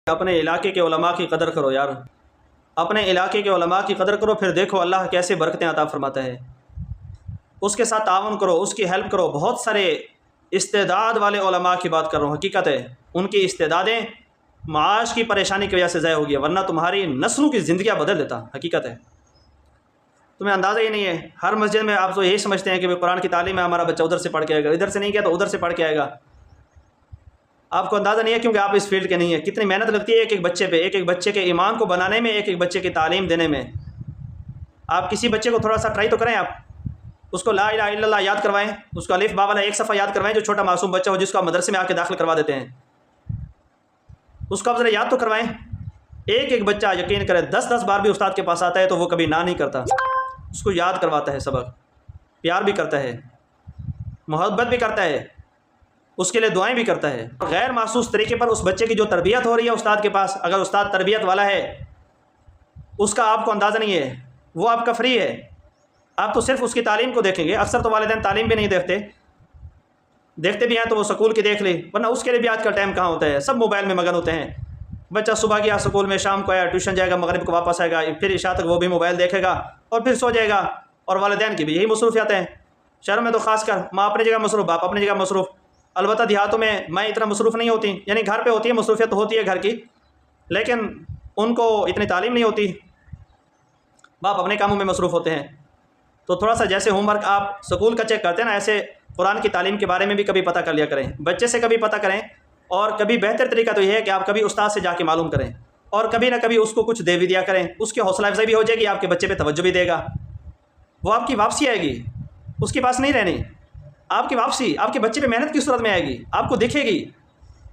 اپنے علاقے کے علماء کی قدر کرو یار، اپنے علاقے کے علماء کی قدر کرو، پھر دیکھو اللہ کیسے برکتیں عطا فرماتا ہے۔ اس کے ساتھ تعاون کرو، اس کی ہیلپ کرو۔ بہت سارے استعداد والے علماء کی بات کر رہا ہوں، حقیقت ہے ان کی استعدادیں معاش کی پریشانی کی وجہ سے ضائع ہو گئی، ورنہ تمہاری نسلوں کی زندگیاں بدل دیتا، حقیقت ہے۔ تمہیں اندازہ ہی نہیں ہے، ہر مسجد میں آپ تو یہی سمجھتے ہیں کہ قرآن کی تعلیم ہے، ہمارا بچہ ادھر سے پڑھ کے آئے گا، ادھر سے نہیں گیا تو ادھر سے پڑھ کے آئے گا۔ آپ کو اندازہ نہیں ہے کیونکہ آپ اس فیلڈ کے نہیں ہیں، کتنی محنت لگتی ہے ایک ایک بچے پہ، ایک ایک بچے کے ایمان کو بنانے میں، ایک ایک بچے کی تعلیم دینے میں۔ آپ کسی بچے کو تھوڑا سا ٹرائی تو کریں، آپ اس کو لا الہ الا اللہ یاد کروائیں، اس کو الف با والا ایک صفحہ یاد کروائیں، جو چھوٹا معصوم بچہ ہو جس کو آپ مدرسے میں آ کے داخل کروا دیتے ہیں، اس کو آپ ذرا یاد تو کروائیں۔ ایک ایک بچہ یقین کرے 10 بار بھی استاد کے پاس آتا ہے تو وہ کبھی نہ نہیں کرتا، اس کو یاد کرواتا ہے سبق، پیار بھی کرتا ہے، محبت بھی کرتا ہے، اس کے لیے دعائیں بھی کرتا ہے۔ غیر محسوس طریقے پر اس بچے کی جو تربیت ہو رہی ہے استاد کے پاس، اگر استاد تربیت والا ہے، اس کا آپ کو اندازہ نہیں ہے، وہ آپ کا فری ہے، آپ تو صرف اس کی تعلیم کو دیکھیں گے۔ اکثر تو والدین تعلیم بھی نہیں دیکھتے بھی ہیں تو وہ سکول کی دیکھ لی، ورنہ اس کے لیے بھی آج کا ٹائم کہاں ہوتا ہے، سب موبائل میں مگن ہوتے ہیں۔ بچہ صبح گیا سکول میں، شام کو آیا ٹیوشن جائے گا، مغرب کو واپس آئے گا، پھر عشاء تک وہ بھی موبائل دیکھے گا اور پھر سو جائے گا، اور والدین کی بھی یہی مصروفیات ہیں۔ شہروں میں تو خاص کر ماں اپنی جگہ مصروف، باپ اپنی جگہ مصروف، البتہ دیہاتوں میں مائیں اتنا مصروف نہیں ہوتی، یعنی گھر پہ ہوتی ہے، مصروفیت تو ہوتی ہے گھر کی، لیکن ان کو اتنی تعلیم نہیں ہوتی، باپ اپنے کاموں میں مصروف ہوتے ہیں۔ تو تھوڑا سا جیسے ہوم ورک آپ سکول کا چیک کرتے ہیں نا، ایسے قرآن کی تعلیم کے بارے میں بھی کبھی پتہ کر لیا کریں، بچے سے کبھی پتہ کریں، اور کبھی بہتر طریقہ تو یہ ہے کہ آپ کبھی استاد سے جا کے معلوم کریں، اور کبھی نہ کبھی اس کو کچھ دے بھی دیا کریں، اس کی حوصلہ افزائی بھی ہو جائے گی، آپ کے بچے پہ توجہ بھی دے گا، وہ آپ کی واپسی آئے گی، اس کے پاس نہیں رہنی، آپ کی واپسی آپ کے بچے پہ محنت کی صورت میں آئے گی، آپ کو دکھے گی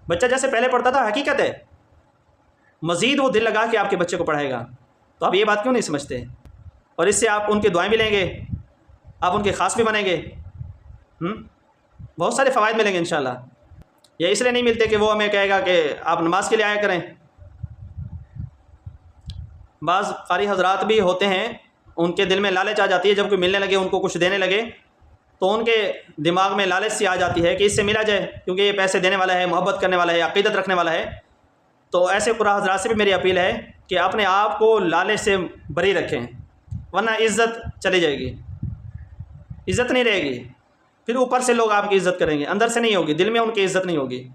بچہ جیسے پہلے پڑھتا تھا، حقیقت ہے مزید وہ دل لگا کے آپ کے بچے کو پڑھائے گا۔ تو آپ یہ بات کیوں نہیں سمجھتے؟ اور اس سے آپ ان کی دعائیں بھی لیں گے، آپ ان کے خاص بھی بنیں گے، بہت سارے فوائد ملیں گے انشاءاللہ۔ یہ اس لیے نہیں ملتے کہ وہ ہمیں کہے گا کہ آپ نماز کے لیے آیا کریں۔ بعض قاری حضرات بھی ہوتے ہیں، ان کے دل میں لالچ آ جاتی ہے، جب کوئی ملنے لگے، ان کو کچھ دینے لگے تو ان کے دماغ میں لالچ سی آ جاتی ہے کہ اس سے ملا جائے، کیونکہ یہ پیسے دینے والا ہے، محبت کرنے والا ہے، عقیدت رکھنے والا ہے۔ تو ایسے قاری حضرات سے بھی میری اپیل ہے کہ اپنے آپ کو لالچ سے بری رکھیں، ورنہ عزت چلی جائے گی، عزت نہیں رہے گی، پھر اوپر سے لوگ آپ کی عزت کریں گے، اندر سے نہیں ہوگی، دل میں ان کی عزت نہیں ہوگی۔